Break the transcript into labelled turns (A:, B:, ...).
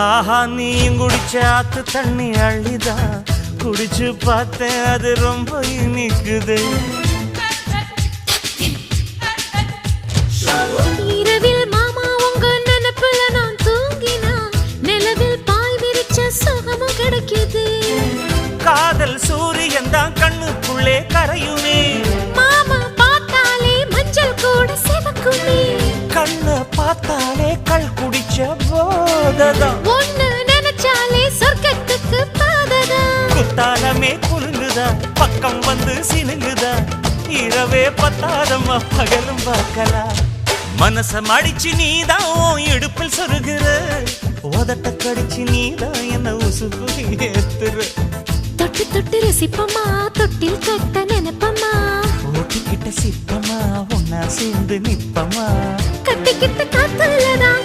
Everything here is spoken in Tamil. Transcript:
A: ஆஹா நீயும் குடிச்ச ஆத்து தண்ணி அள்ளிதான் குடிச்சு பார்த்தேன் அது ரொம்ப இனிக்குது.
B: இரவில் மாமா உங்க நினைப்புல நான் தூங்கினா நிலவில் பாய் விரிச்ச சுகமும் கிடைக்குது.
A: காதல் சூரியன் தான் கண்ணுக்குள்ளே கரையுமே.
B: மாமா பார்த்தாலே மஞ்சள் கூட சிவக்குமே.
A: கண்ண பார்த்தாலே கள் குடிச்ச போததான்.
B: ஒன்னு நினைச்சாலே சொர்க்கத்துக்கு பாததா.
A: குத்தாலமே குலுங்குதா பக்கம் வந்து சினுங்குதா. இரவே பத்தாதம்மா பகலும் பார்க்கலாம். மனச மடிச்சு நீதான் இடுப்பில் சொருகிற. உதட்ட கடிச்சு நீதான் என்ன உசுப்பு ஏத்துற.
B: தொட்டு தொட்டு ரசிப்பமா தொட்டில் கட்ட நினைப்பமா.
A: ஓட்டிக்கிட்ட சிப்பமா ஒன்னா சேர்ந்து நிப்பமா.
B: கட்டிக்கிட்ட காத்துலதான்